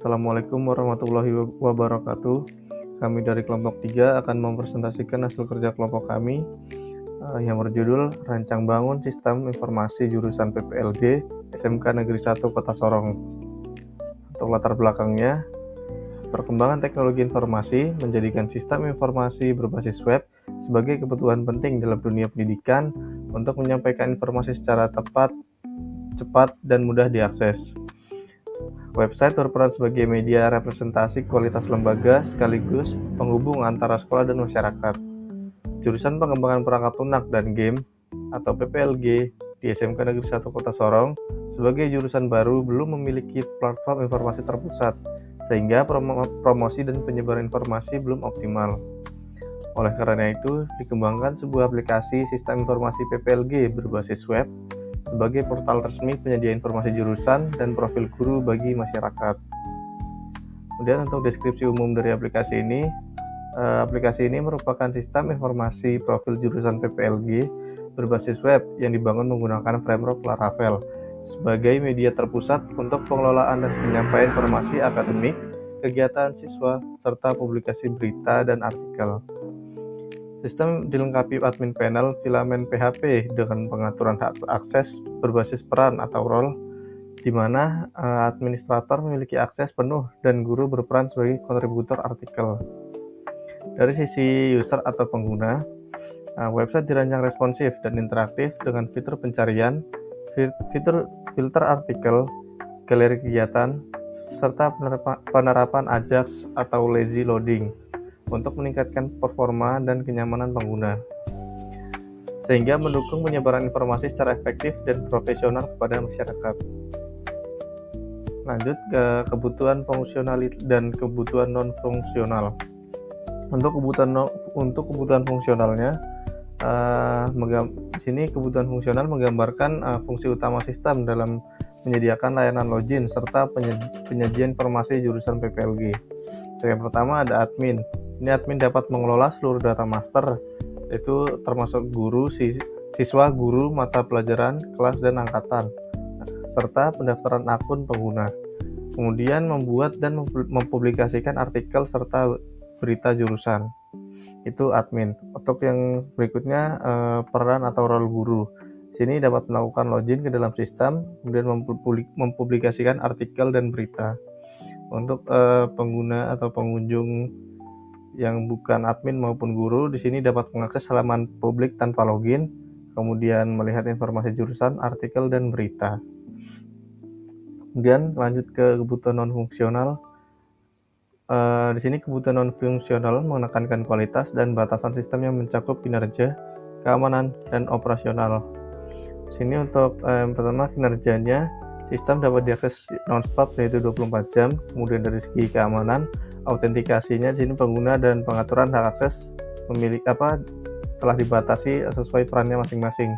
Assalamualaikum warahmatullahi wabarakatuh. Kami dari kelompok 3 akan mempresentasikan hasil kerja kelompok kami yang berjudul Rancang Bangun Sistem Informasi Jurusan PPLG SMK Negeri 1 Kota Sorong. Untuk latar belakangnya, perkembangan teknologi informasi menjadikan sistem informasi berbasis web sebagai kebutuhan penting dalam dunia pendidikan untuk menyampaikan informasi secara tepat, cepat, dan mudah diakses. Website berperan sebagai media representasi kualitas lembaga sekaligus penghubung antara sekolah dan masyarakat. Jurusan Pengembangan Perangkat Lunak dan Game atau PPLG di SMK Negeri 1 Kota Sorong sebagai jurusan baru belum memiliki platform informasi terpusat, sehingga promosi dan penyebaran informasi belum optimal. Oleh karena itu, dikembangkan sebuah aplikasi sistem informasi PPLG berbasis web sebagai portal resmi penyedia informasi jurusan dan profil guru bagi masyarakat. Kemudian untuk deskripsi umum dari aplikasi ini merupakan sistem informasi profil jurusan PPLG berbasis web yang dibangun menggunakan framework Laravel sebagai media terpusat untuk pengelolaan dan penyampaian informasi akademik, kegiatan siswa, serta publikasi berita dan artikel. Sistem dilengkapi admin panel filamen PHP dengan pengaturan hak akses berbasis peran atau role, di mana administrator memiliki akses penuh dan guru berperan sebagai kontributor artikel. Dari sisi user atau pengguna, website dirancang responsif dan interaktif dengan fitur pencarian, filter artikel, galeri kegiatan, serta penerapan Ajax atau lazy loading untuk meningkatkan performa dan kenyamanan pengguna, sehingga mendukung penyebaran informasi secara efektif dan profesional kepada masyarakat. Lanjut ke kebutuhan fungsional dan kebutuhan non-fungsional. Untuk kebutuhan fungsionalnya, di sini kebutuhan fungsional menggambarkan fungsi utama sistem dalam menyediakan layanan login serta penyajian informasi jurusan PPLG. Yang pertama ada admin. Ini admin dapat mengelola seluruh data master, yaitu termasuk guru, siswa, guru, mata pelajaran, kelas, dan angkatan, serta pendaftaran akun pengguna. Kemudian membuat dan mempublikasikan artikel serta berita jurusan. Itu admin. Untuk yang berikutnya, peran atau role guru. Sini dapat melakukan login ke dalam sistem, kemudian mempublikasikan artikel dan berita. Untuk pengguna atau pengunjung yang bukan admin maupun guru, di sini dapat mengakses halaman publik tanpa login, kemudian melihat informasi jurusan, artikel, dan berita. Kemudian lanjut ke kebutuhan non-fungsional. Di sini kebutuhan non-fungsional menekankan kualitas dan batasan sistem yang mencakup kinerja, keamanan, dan operasional. Di sini untuk yang pertama kinerjanya, sistem dapat diakses non-stop yaitu 24 jam. Kemudian dari segi keamanan, autentikasinya di sini pengguna dan pengaturan hak akses telah dibatasi sesuai perannya masing-masing.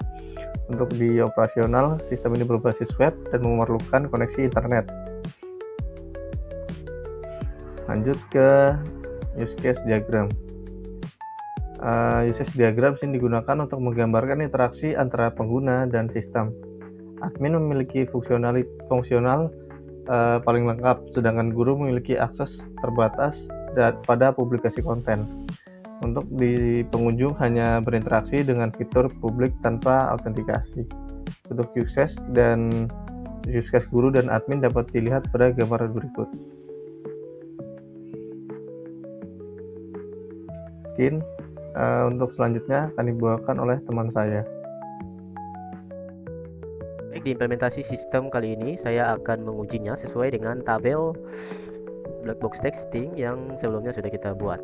Untuk di operasional, sistem ini berbasis web dan memerlukan koneksi internet. Lanjut ke use case diagram. Use case diagram sini digunakan untuk menggambarkan interaksi antara pengguna dan sistem. Admin memiliki fungsional paling lengkap, sedangkan guru memiliki akses terbatas pada publikasi konten. Untuk di pengunjung hanya berinteraksi dengan fitur publik tanpa autentikasi. Untuk use case guru dan admin dapat dilihat pada gambaran berikut. Mungkin untuk selanjutnya akan dibawakan oleh teman saya. Baik, di implementasi sistem kali ini saya akan mengujinya sesuai dengan tabel black box texting yang sebelumnya sudah kita buat.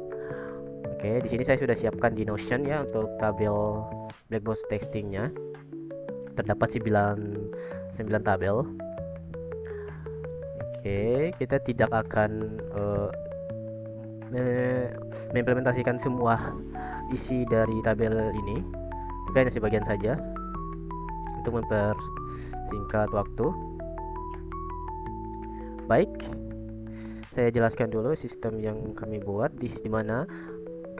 Oke, di sini saya sudah siapkan di Notion ya untuk tabel black box textingnya. Terdapat 9 tabel. Oke, kita tidak akan mengimplementasikan semua isi dari tabel ini, tapi hanya sebagian saja untuk mempersingkat waktu. Baik, saya jelaskan dulu sistem yang kami buat di mana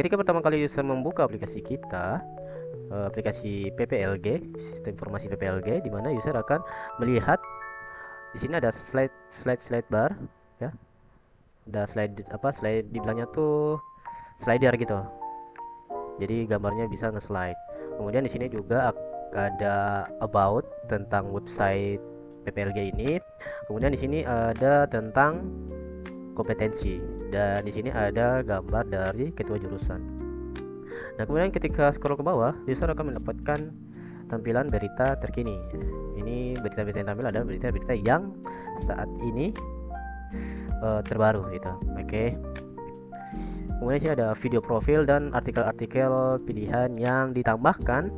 ketika pertama kali user membuka aplikasi kita, aplikasi PPLG, sistem informasi PPLG, di mana user akan melihat di sini ada slide bar ya. ada slide dibilangnya tuh slider gitu. Jadi gambarnya bisa nge-slide. Kemudian di sini juga ada about tentang website PPLG ini. Kemudian di sini ada tentang kompetensi dan di sini ada gambar dari ketua jurusan. Nah, kemudian ketika scroll ke bawah, user akan mendapatkan tampilan berita terkini. Ini berita-berita yang tampil adalah berita-berita yang saat ini terbaru gitu. Oke. Kemudian sini ada video profil dan artikel-artikel pilihan yang ditambahkan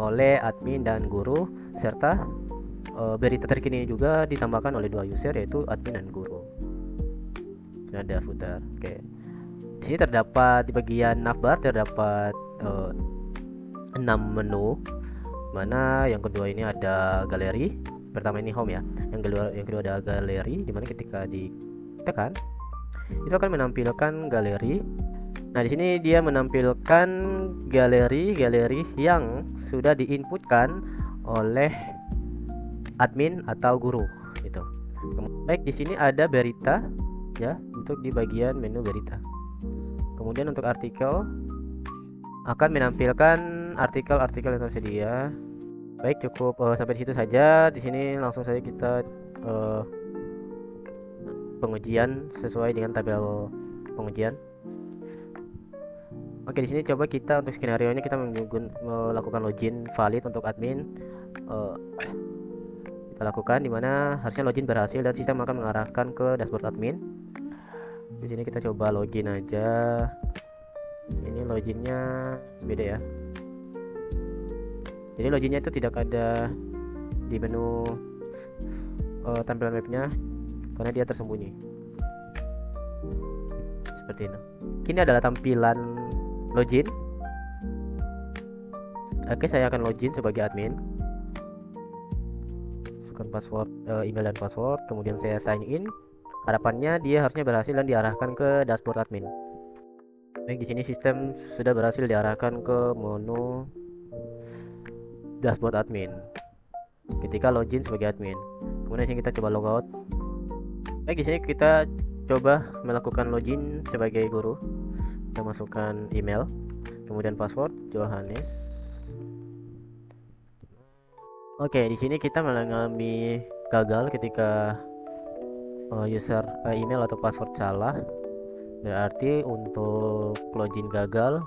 oleh admin dan guru, serta berita terkini juga ditambahkan oleh dua user, yaitu admin dan guru. Ini ada footer. Oke. Di sini terdapat di bagian navbar terdapat 6 menu, mana yang kedua ini ada galeri. Pertama ini home ya. Yang kedua ada galeri, dimana ketika ditekan itu akan menampilkan galeri. Nah, di sini dia menampilkan galeri yang sudah diinputkan oleh admin atau guru gitu. Baik, di sini ada berita ya, untuk di bagian menu berita. Kemudian untuk artikel akan menampilkan artikel-artikel yang tersedia. Baik, cukup sampai di situ saja. Di sini langsung saja kita pengujian sesuai dengan tabel pengujian. Oke, di sini coba kita untuk skenario ini kita melakukan login valid untuk admin. Kita lakukan dimana harusnya login berhasil dan sistem akan mengarahkan ke dashboard admin. Di sini kita coba login aja. Ini loginnya beda ya. Jadi loginnya itu tidak ada di menu tampilan webnya karena dia tersembunyi. Seperti ini. Ini adalah tampilan login. Oke, saya akan login sebagai admin. Masukkan password, email dan password, kemudian saya sign in. Harapannya dia harusnya berhasil dan diarahkan ke dashboard admin. Baik, di sini sistem sudah berhasil diarahkan ke menu dashboard admin ketika login sebagai admin. Kemudian sini kita coba logout. Baik, di sini kita coba melakukan login sebagai guru. Kita masukkan email, kemudian password Johannes. Oke, di sini kita mengalami gagal ketika user email atau password salah. Berarti untuk login gagal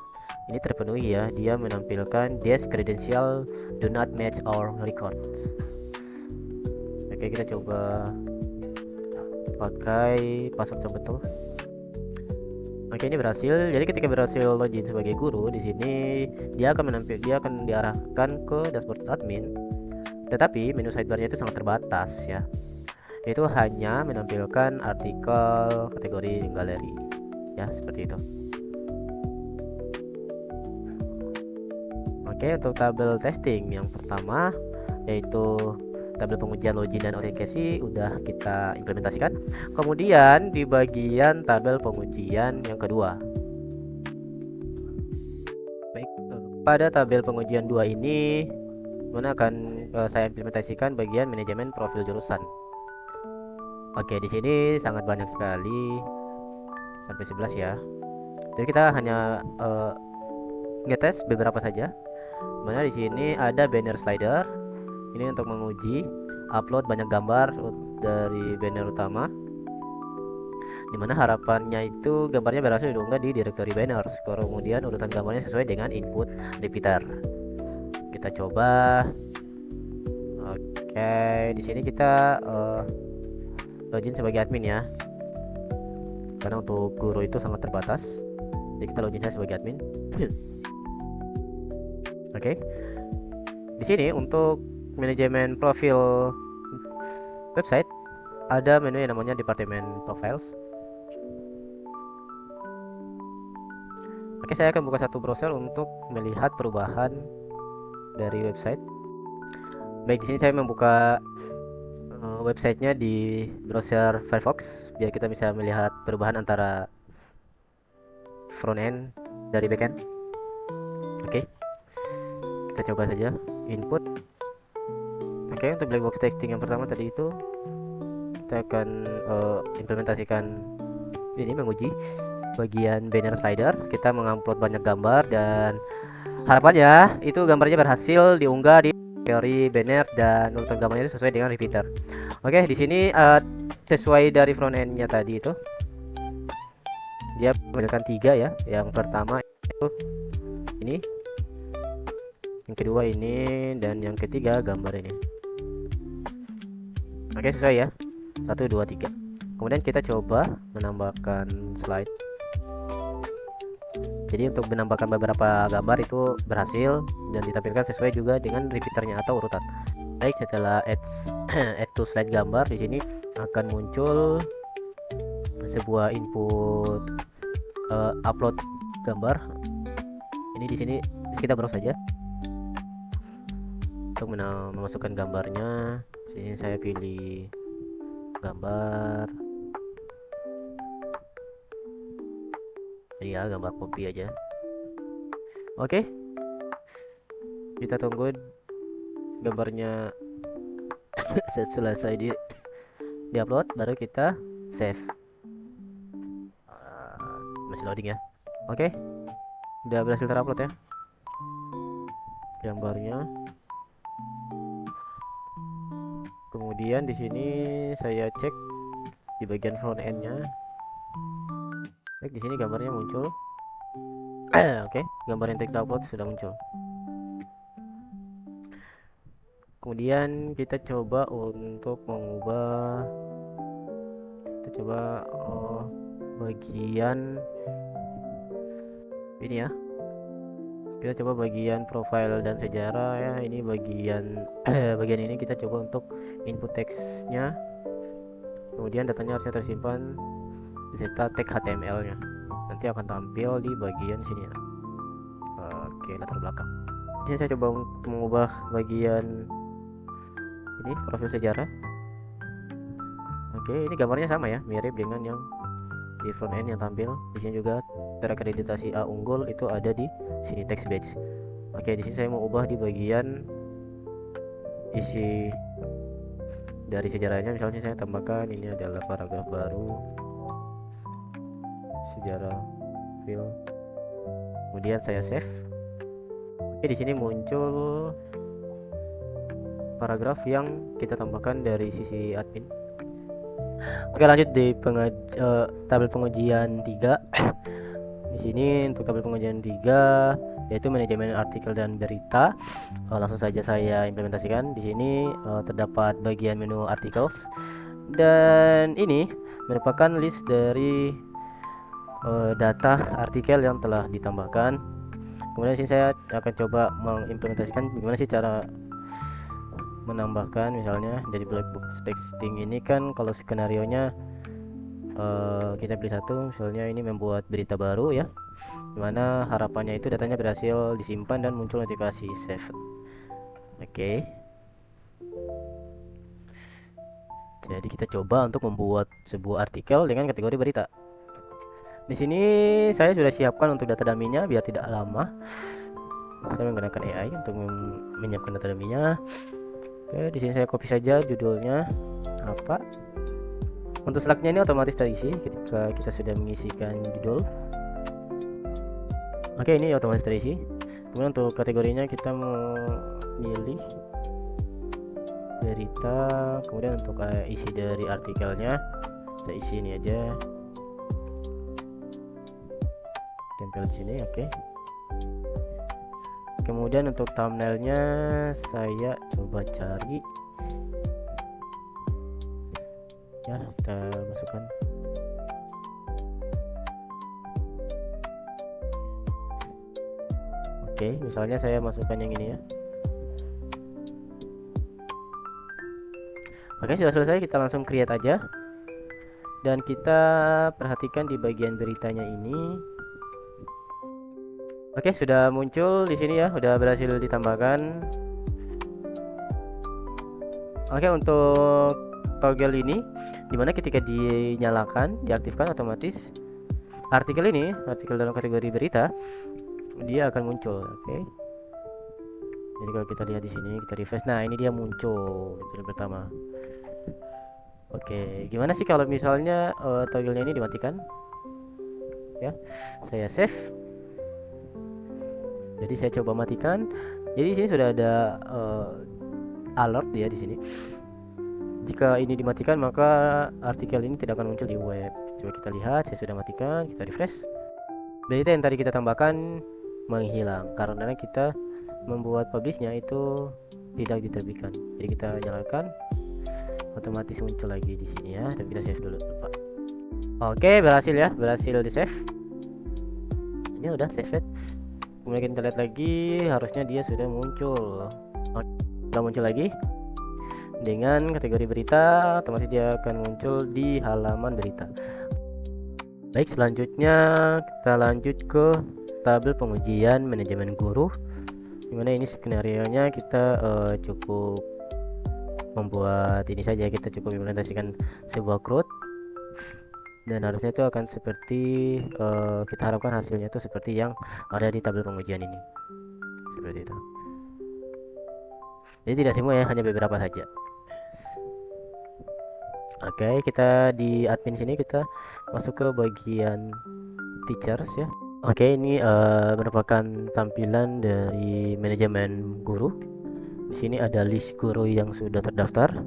ini terpenuhi ya. Dia menampilkan this credential do not match our record. Oke, kita coba pakai password yang betul. Oke, ini berhasil. Jadi ketika berhasil login sebagai guru, di sini dia akan diarahkan ke dashboard admin. Tetapi menu sidebarnya itu sangat terbatas ya. Itu hanya menampilkan artikel kategori galeri. Ya, seperti itu. Oke, untuk tabel testing yang pertama yaitu tabel pengujian login dan autentikasi udah kita implementasikan. Kemudian di bagian tabel pengujian yang kedua. Baik, pada tabel pengujian 2 ini mana akan saya implementasikan bagian manajemen profil jurusan. Oke, di sini sangat banyak sekali, sampai 11 ya. Jadi kita hanya ngetes beberapa saja. Mana di sini ada banner slider. Ini untuk menguji upload banyak gambar dari banner utama. Dimana harapannya itu gambarnya berhasil diunggah di directory banners. Kemudian urutan gambarnya sesuai dengan input repeater. Kita coba. Oke, di sini kita login sebagai admin ya. Karena untuk guru itu sangat terbatas. Jadi kita login saja sebagai admin. Oke. Di sini untuk manajemen profil website ada menu yang namanya departemen profiles. Oke, saya akan buka satu browser untuk melihat perubahan dari website. Baik, di sini saya membuka websitenya di browser Firefox biar kita bisa melihat perubahan antara front end dari back end. Oke, kita coba saja input. Oke, untuk black box testing yang pertama tadi itu kita akan implementasikan ini menguji bagian banner slider. Kita mengupload banyak gambar dan harapannya itu gambarnya berhasil diunggah di teori banner dan urutan gambarnya itu sesuai dengan repeater. Oke, di sini sesuai dari front end-nya tadi itu dia menggunakan 3 ya. Yang pertama itu ini, yang kedua ini, dan yang ketiga gambar ini. Oke, sesuai ya. 1 2 3. Kemudian kita coba menambahkan slide. Jadi untuk menambahkan beberapa gambar itu berhasil dan ditampilkan sesuai juga dengan repeaternya atau urutan. Baik, setelah add to slide gambar, di sini akan muncul sebuah input upload gambar. Ini di sini kita browse saja untuk memasukkan gambarnya. Sini saya pilih gambar. Jadi ya gambar copy aja. Oke, kita tunggu gambarnya selesai di upload, baru kita save. Masih loading ya. Oke, udah berhasil terupload ya gambarnya. Kemudian di sini saya cek di bagian front end-nya. Baik, di sini gambarnya muncul. Oke, gambar yang telah upload sudah muncul. Kemudian kita coba untuk mengubah, bagian ini ya. Kita coba bagian profile dan sejarah ya. Ini bagian bagian ini kita coba untuk input teksnya. Kemudian datanya harusnya tersimpan beserta tag HTML-nya. Nanti akan tampil di bagian sini ya. Oke, latar belakang. Ini saya coba untuk mengubah bagian ini profil sejarah. Oke, ini gambarnya sama ya, mirip dengan yang di front end yang tampil. Di sini juga terakreditasi A unggul itu ada di sini, text badge. Oke, di sini saya mau ubah di bagian isi dari sejarahnya. Misalnya saya tambahkan ini adalah paragraf baru, sejarah file. Kemudian saya save. Oke, di sini muncul paragraf yang kita tambahkan dari sisi admin. Oke, lanjut di tabel pengujian 3. Di sini untuk tabel pengujian 3 yaitu manajemen artikel dan berita. Langsung saja saya implementasikan. Di sini terdapat bagian menu articles dan ini merupakan list dari data artikel yang telah ditambahkan. Kemudian di sini saya akan coba mengimplementasikan bagaimana sih cara menambahkan. Misalnya dari black box texting ini kan kalau skenario nya kita pilih satu, misalnya ini membuat berita baru ya, dimana harapannya itu datanya berhasil disimpan dan muncul notifikasi save. Oke, jadi kita coba untuk membuat sebuah artikel dengan kategori berita. Di sini saya sudah siapkan untuk data dummy-nya biar tidak lama. Saya menggunakan AI untuk menyiapkan data dummy-nya. Oke, di sini saya copy saja judulnya apa. Untuk slide-nya ini otomatis terisi ketika kita sudah mengisikan judul. Oke, ini otomatis terisi. Kemudian untuk kategorinya kita mau pilih berita. Kemudian untuk isi dari artikelnya saya isi ini aja, tempel di sini. Oke. Kemudian untuk thumbnailnya saya coba cari ya, kita masukkan. Oke, misalnya saya masukkan yang ini ya. Oke, sudah selesai, kita langsung create aja. Dan kita perhatikan di bagian beritanya ini. Oke, sudah muncul di sini ya, sudah berhasil ditambahkan. Oke, untuk toggle ini dimana ketika dinyalakan, diaktifkan, otomatis artikel ini, artikel dalam kategori berita, dia akan muncul. Oke. Jadi kalau kita lihat di sini, kita refresh. Nah, ini dia muncul di pertama. Oke, gimana sih kalau misalnya toggle-nya ini dimatikan? Ya, saya save. Jadi saya coba matikan. Jadi di sini sudah ada alert ya di sini. Jika ini dimatikan maka artikel ini tidak akan muncul di web. Coba kita lihat, saya sudah matikan, kita refresh. Berita yang tadi kita tambahkan menghilang karena kita membuat publishnya itu tidak diterbitkan. Jadi kita nyalakan, otomatis muncul lagi di sini ya. Tapi kita save dulu, lupa. Oke, berhasil ya, berhasil di save. Ini udah save. Kemudian kita lihat lagi, harusnya dia sudah muncul. Sudah muncul lagi dengan kategori berita, otomatis dia akan muncul di halaman berita. Baik, selanjutnya kita lanjut ke tabel pengujian manajemen guru, dimana ini skenario nya kita cukup membuat ini saja. Kita cukup implementasikan sebuah CRUD dan harusnya itu akan seperti kita harapkan hasilnya itu seperti yang ada di tabel pengujian ini, seperti itu. Jadi tidak semua ya, hanya beberapa saja. Oke, kita di admin sini kita masuk ke bagian teachers ya. Oke, ini merupakan tampilan dari manajemen guru. Di sini ada list guru yang sudah terdaftar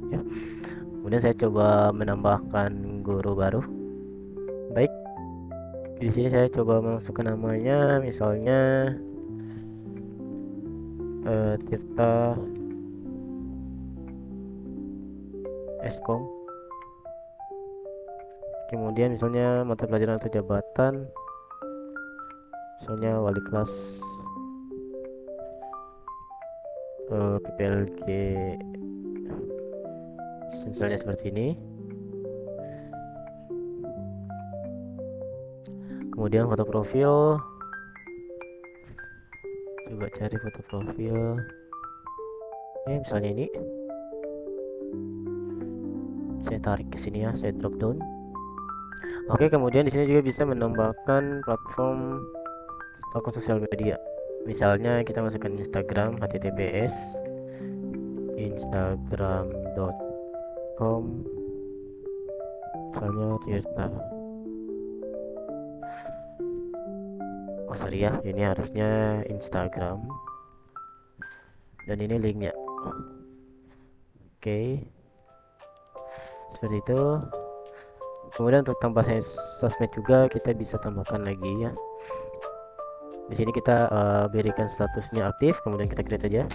ya. Kemudian saya coba menambahkan guru baru. Baik, di sini saya coba masukkan namanya, misalnya Tirta Eskom. Kemudian misalnya mata pelajaran atau jabatan, misalnya wali kelas PPLG, misalnya seperti ini. Kemudian foto profil, coba cari foto profil. Oke, misalnya ini saya tarik ke sini ya, saya drop down. Oke, kemudian di sini juga bisa menambahkan platform akun sosial media. Misalnya kita masukkan Instagram, https instagram.com, misalnya Tirta. Oh sorry ya, ini harusnya Instagram dan ini linknya. Oke, seperti itu. Kemudian untuk tambah sosmed juga kita bisa tambahkan lagi ya. Di sini kita berikan statusnya aktif, kemudian kita create aja.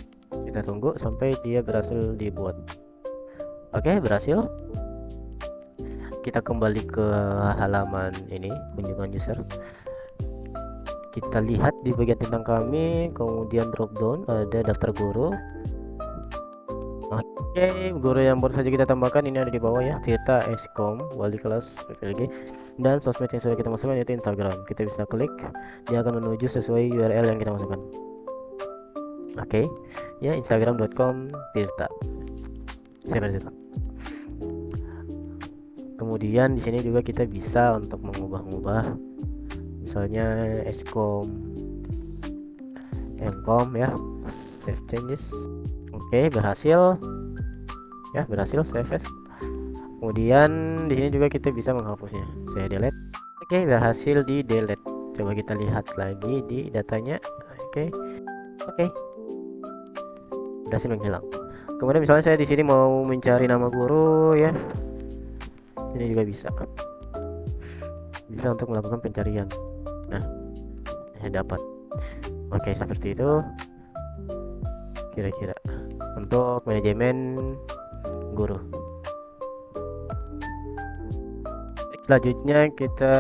Kita tunggu sampai dia berhasil dibuat. Oke, berhasil. Kita kembali ke halaman ini, kunjungan user. Kita lihat di bagian tentang kami, kemudian drop down ada daftar guru. Oke, guru yang baru saja kita tambahkan ini ada di bawah ya, Tirta Eskom, wali kelas PPLG, dan sosmed yang sudah kita masukkan yaitu Instagram. Kita bisa klik, dia akan menuju sesuai URL yang kita masukkan. Oke, ya instagram.com Tirta. Seperti itu. Kemudian di sini juga kita bisa untuk mengubah-ubah, misalnya Eskom, Mkom ya, save changes. Oke, berhasil ya, berhasil save as. Kemudian di sini juga kita bisa menghapusnya. Saya delete. Oke, berhasil di delete. Coba kita lihat lagi di datanya. Oke, berhasil menghilang. Kemudian misalnya saya di sini mau mencari nama guru ya, ini juga bisa untuk melakukan pencarian. Nah, dapat. Oke, seperti itu kira-kira untuk manajemen guru. Selanjutnya kita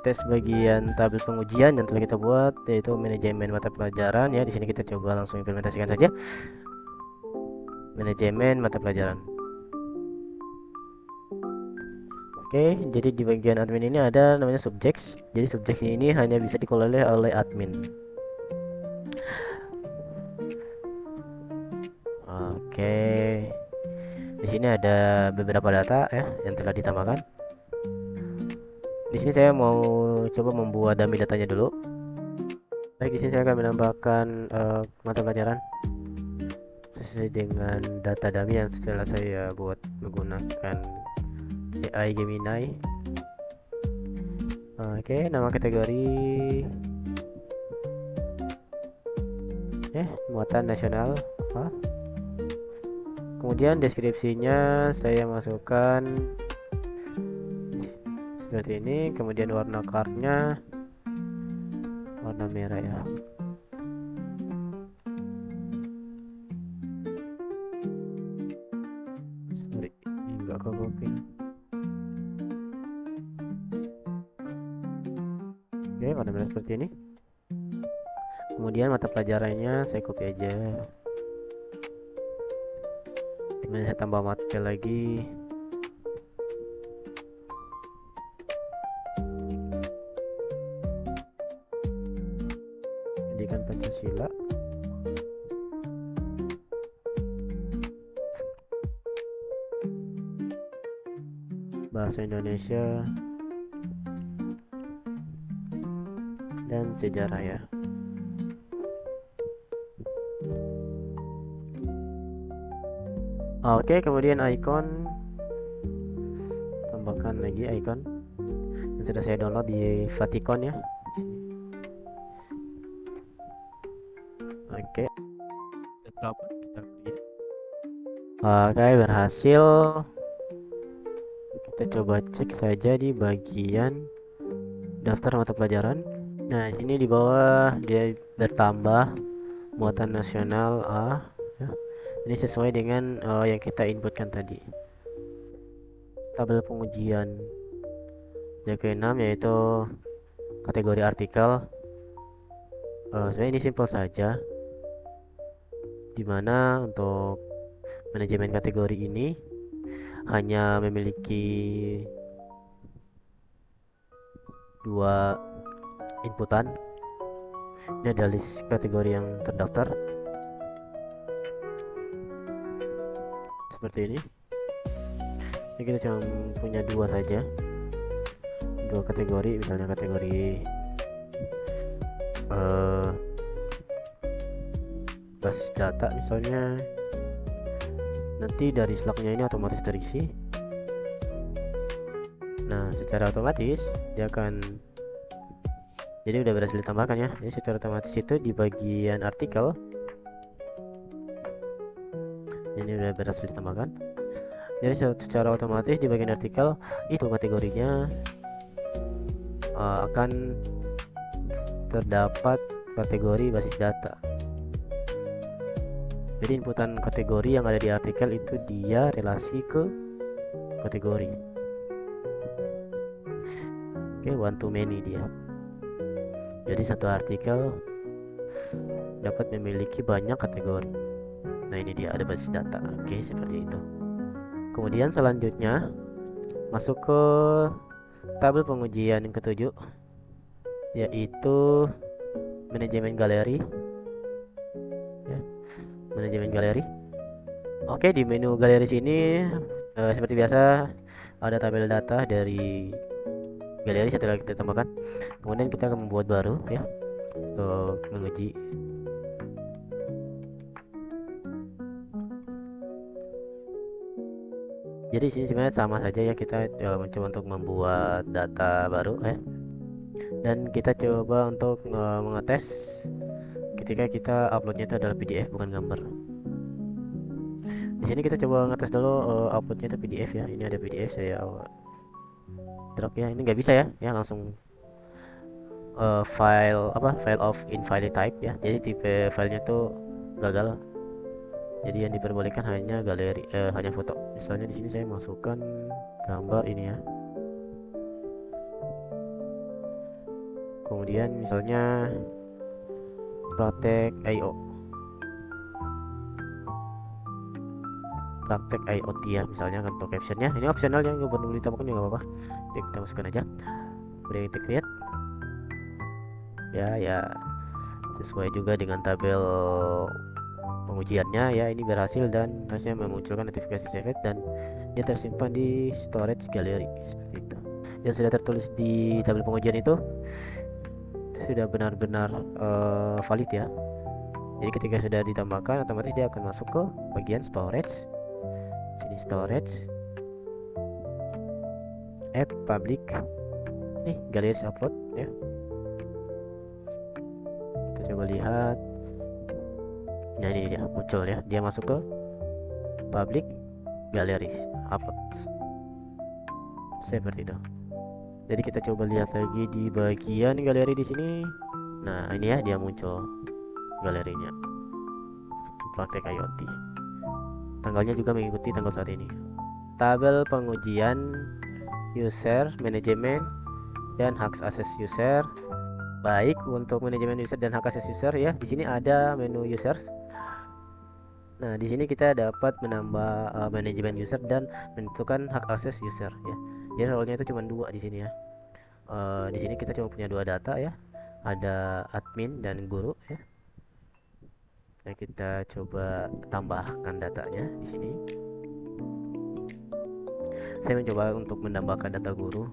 tes bagian tabel pengujian yang telah kita buat, yaitu manajemen mata pelajaran ya. Di sini kita coba langsung implementasikan saja manajemen mata pelajaran. Oke, jadi di bagian admin ini ada namanya subjects. Jadi subjects ini hanya bisa dikelola oleh admin. Oke, di sini ada beberapa data ya yang telah ditambahkan. Di sini saya mau coba membuat dummy datanya dulu. Baik, di sini saya akan menambahkan mata pelajaran. sesuai dengan data dummy yang setelah saya buat menggunakan AI Gemini. Oke, nama kategori muatan nasional. Kemudian deskripsinya saya masukkan seperti ini. Kemudian warna cardnya warna merah ya. Sorry, enggak ke copy. Oke, warna merah seperti ini. Kemudian mata pelajarannya saya copy aja. Kemudian saya tambah mata lagi. Pendidikan Pancasila. Bahasa Indonesia dan sejarah ya. Oke, kemudian icon, tambahkan lagi icon yang sudah saya download di Vaticon ya. Oke, oke, berhasil. Kita coba cek saja di bagian daftar mata pelajaran. Nah, ini di bawah dia bertambah muatan nasional A ya. Ini sesuai dengan yang kita inputkan tadi. Tabel pengujian yang ke-6 yaitu kategori artikel. Sebenarnya ini simpel saja, dimana untuk manajemen kategori ini hanya memiliki 2 inputan. Ini ada list kategori yang terdaftar seperti ini. Ini kita cuma punya 2 saja, 2 kategori, misalnya kategori basis data misalnya. Nanti dari slugnya ini otomatis terisi. Nah, secara otomatis dia akan, jadi udah berhasil ditambahkan ya. Jadi secara otomatis itu di bagian artikel ini udah berhasil ditambahkan. Jadi secara otomatis di bagian artikel itu kategorinya akan terdapat kategori basis data. Jadi inputan kategori yang ada di artikel itu dia relasi ke kategori. Oke, one to many dia. Jadi satu artikel dapat memiliki banyak kategori. Nah, ini dia ada basis data. Oke, seperti itu. Kemudian selanjutnya masuk ke tabel pengujian yang ke-7, yaitu manajemen galeri ya, manajemen galeri. Oke, di menu galeri sini seperti biasa ada tabel data dari galeri setelah kita tambahkan. Kemudian kita akan membuat baru ya untuk menguji. Jadi sini sebenarnya sama saja ya, kita mencoba untuk membuat data baru ya. Dan kita coba untuk mengetes ketika kita uploadnya itu adalah PDF bukan gambar. Di sini kita coba ngetes dulu uploadnya itu PDF ya. Ini ada PDF, saya drag ya. Ini nggak bisa ya, langsung file of invalid type ya. Jadi tipe filenya tuh gagal. Jadi yang diperbolehkan hanya galeri, hanya foto. Misalnya di sini saya masukkan gambar ini ya. Kemudian misalnya praktek IoT ya, misalnya kan untuk captionnya. Ini opsional ya, nggak perlu ditambahkan juga nggak apa-apa. Jadi kita masukkan aja. Kemudian kita create. Ya sesuai juga dengan tabel pengujiannya ya. Ini berhasil dan harusnya memunculkan notifikasi saved dan dia tersimpan di storage gallery seperti itu. Yang sudah tertulis di tabel pengujian itu sudah benar-benar valid ya. Jadi ketika sudah ditambahkan, otomatis dia akan masuk ke bagian storage. Sini storage, app public, nih galeri upload ya. Kita coba lihat. Nah ini dia muncul ya, dia masuk ke public galeri upload seperti itu. Jadi kita coba lihat lagi di bagian galeri di sini. Nah ini ya, dia muncul galerinya praktek IoT. Tanggalnya juga mengikuti tanggal saat ini. Tabel pengujian user manajemen dan hak akses user. Baik, untuk manajemen user dan hak akses user ya, di sini ada menu users. Nah, di sini kita dapat menambah manajemen user dan menentukan hak akses user ya. Jadi role-nya itu cuma 2 di sini ya. Di sini kita cuma punya 2 data ya. Ada admin dan guru ya. Nah, kita coba tambahkan datanya di sini. Saya mencoba untuk menambahkan data guru.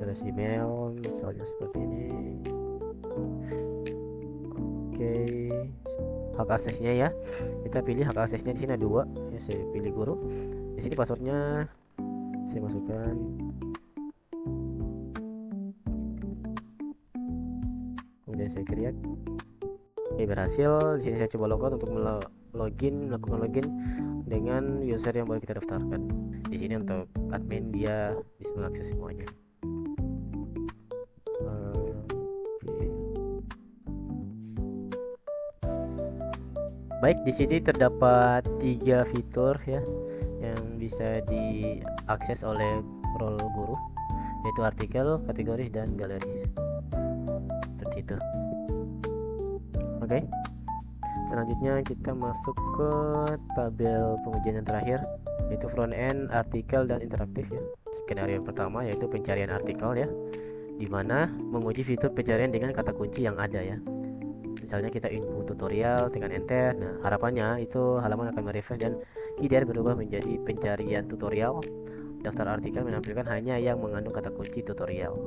Terus email misalnya seperti ini. Oke. Hak aksesnya ya. Kita pilih hak aksesnya di sini ada 2. Ya, saya pilih guru. Di sini passwordnya saya masukkan. Kemudian saya create. Oke, berhasil. Di sini saya coba logout untuk melakukan login dengan user yang baru kita daftarkan. Di sini untuk admin dia bisa mengakses semuanya. Baik, di sini terdapat 3 fitur ya yang bisa diakses oleh role guru, yaitu artikel, kategori, dan galeri. Seperti itu. Oke. Selanjutnya kita masuk ke tabel pengujian yang terakhir, yaitu front end, artikel, dan interaktif ya. Skenario yang pertama yaitu pencarian artikel ya, dimana menguji fitur pencarian dengan kata kunci yang ada ya. Misalnya kita input tutorial dengan enter. Nah, harapannya itu halaman akan merefresh dan keyword berubah menjadi pencarian tutorial. Daftar artikel menampilkan hanya yang mengandung kata kunci tutorial.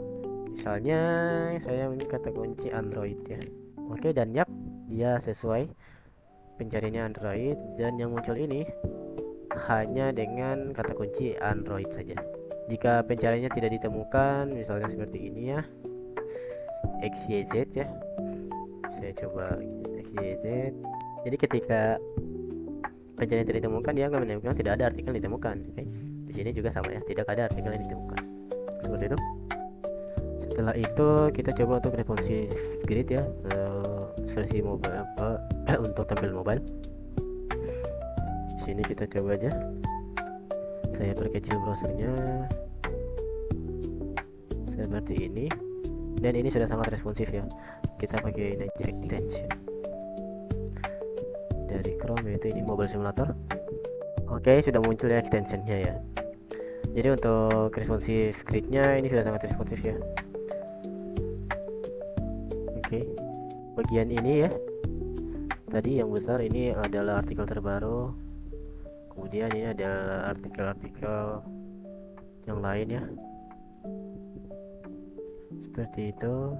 Misalnya saya ingin kata kunci Android ya. Oke, dan yap, dia sesuai pencariannya Android, dan yang muncul ini hanya dengan kata kunci Android saja. Jika pencariannya tidak ditemukan, misalnya seperti ini ya, XYZ ya. Saya coba XYZ. Jadi ketika pencarian tidak ditemukan, dia akan menemukan tidak ada artikel yang ditemukan. Oke. Di sini juga sama ya, tidak ada artikel yang ditemukan. Seperti itu. Setelah itu kita coba untuk responsive grid ya, versi mobile untuk tampil mobile. Di sini kita coba aja. Saya perkecil browsernya seperti ini, dan ini sudah sangat responsif ya. Kita pakai extension dari Chrome, yaitu ini Mobile Simulator. Oke, sudah muncul ya extensionnya ya. Jadi untuk responsive gridnya ini sudah sangat responsif ya. Oke, bagian ini ya, tadi yang besar ini adalah artikel terbaru, kemudian ini adalah artikel-artikel yang lain ya, seperti itu.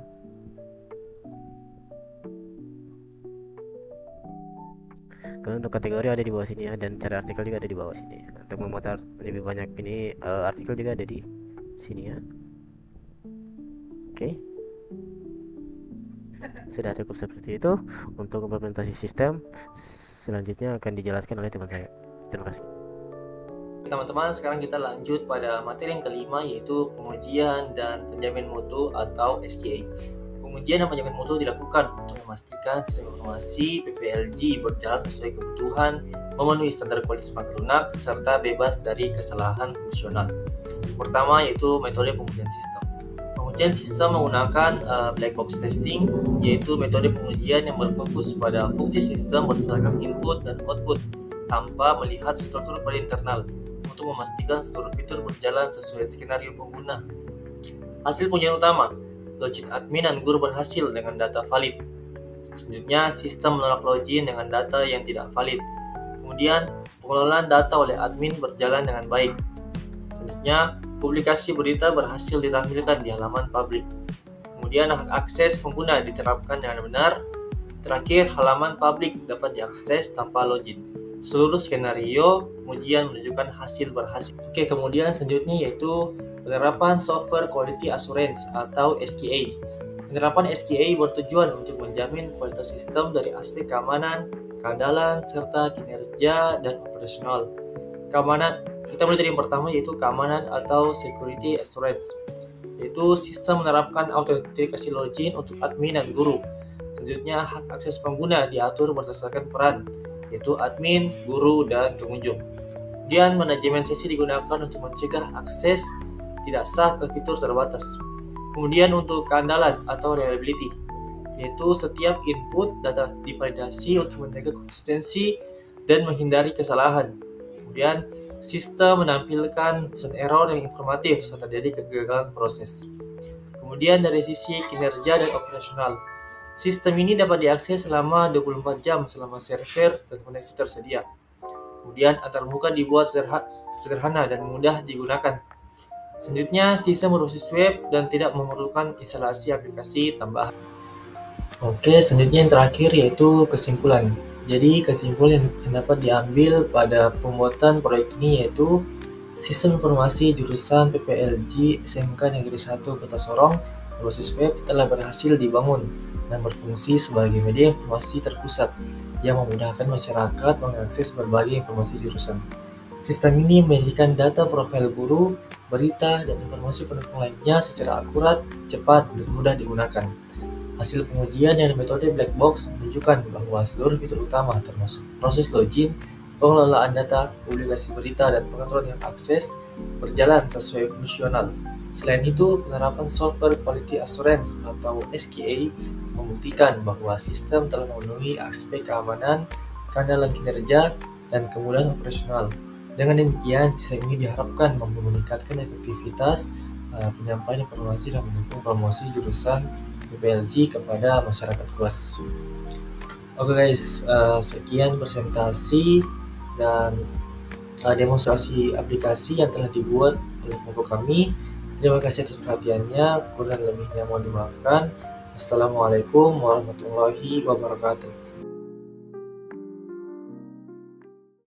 Kalau untuk kategori ada di bawah sini ya, dan cara artikel juga ada di bawah sini. Untuk memutar lebih banyak ini artikel juga ada di sini ya. Oke. Sudah cukup seperti itu untuk implementasi sistem. Selanjutnya akan dijelaskan oleh teman saya. Terima kasih. Teman-teman, sekarang kita lanjut pada materi yang kelima, yaitu pengujian dan penjamin mutu atau SQA. Pengujian dan penjamin mutu dilakukan untuk memastikan sistem informasi PPLG berjalan sesuai kebutuhan, memenuhi standar kualitas pakai lunak, serta bebas dari kesalahan fungsional. Pertama yaitu metode pengujian sistem. Pengujian sistem menggunakan black box testing, yaitu metode pengujian yang berfokus pada fungsi sistem berdasarkan input dan output tanpa melihat struktur pada internal, untuk memastikan seluruh fitur berjalan sesuai skenario pengguna. Hasil pengujian utama, login admin dan guru berhasil dengan data valid. Selanjutnya, sistem menolak login dengan data yang tidak valid. Kemudian, pengelolaan data oleh admin berjalan dengan baik. Selanjutnya, publikasi berita berhasil ditampilkan di halaman publik. Kemudian, Kemudian hak akses pengguna diterapkan dengan benar. Terakhir, halaman publik dapat diakses tanpa login. Seluruh skenario pengujian menunjukkan hasil berhasil. Oke, kemudian selanjutnya yaitu penerapan Software Quality Assurance atau SQA. Penerapan SQA bertujuan untuk menjamin kualitas sistem dari aspek keamanan, keandalan, serta kinerja dan operasional. Keamanan, kita mulai dari yang pertama yaitu keamanan atau Security Assurance, yaitu sistem menerapkan autentikasi login untuk admin dan guru. Selanjutnya, hak akses pengguna diatur berdasarkan peran, yaitu admin, guru, dan pengunjung. Kemudian, manajemen sesi digunakan untuk mencegah akses tidak sah ke fitur terbatas. Kemudian, untuk keandalan atau reliability, yaitu setiap input data divalidasi untuk menjaga konsistensi dan menghindari kesalahan. Kemudian, sistem menampilkan pesan error yang informatif saat terjadi kegagalan proses. Kemudian, dari sisi kinerja dan operasional, sistem ini dapat diakses selama 24 jam selama server dan koneksi tersedia. Kemudian antarmuka dibuat sederhana dan mudah digunakan. Selanjutnya, sistem berbasis web dan tidak memerlukan instalasi aplikasi tambahan. Oke, selanjutnya yang terakhir yaitu kesimpulan. Jadi kesimpulan yang dapat diambil pada pembuatan proyek ini yaitu sistem informasi jurusan PPLG SMK Negeri 1 Kota Sorong berbasis web telah berhasil dibangun dan berfungsi sebagai media informasi terpusat yang memudahkan masyarakat mengakses berbagai informasi jurusan. Sistem ini menyajikan data profil guru, berita, dan informasi pendukung lainnya secara akurat, cepat, dan mudah digunakan. Hasil pengujian dengan metode black box menunjukkan bahwa seluruh fitur utama termasuk proses login, pengelolaan data, publikasi berita, dan pengaturan yang akses berjalan sesuai fungsional. Selain itu, penerapan Software Quality Assurance atau SQA membuktikan bahwa sistem telah memenuhi aspek keamanan, keandalan kinerja, dan kemudahan operasional. Dengan demikian, sistem ini diharapkan mampu meningkatkan efektivitas penyampaian informasi dan mendukung promosi jurusan PPLG kepada masyarakat luas. Oke guys, sekian presentasi dan demonstrasi aplikasi yang telah dibuat oleh kelompok kami. Terima kasih atas perhatiannya, kurang lebihnya mohon dimaafkan. Assalamualaikum warahmatullahi wabarakatuh.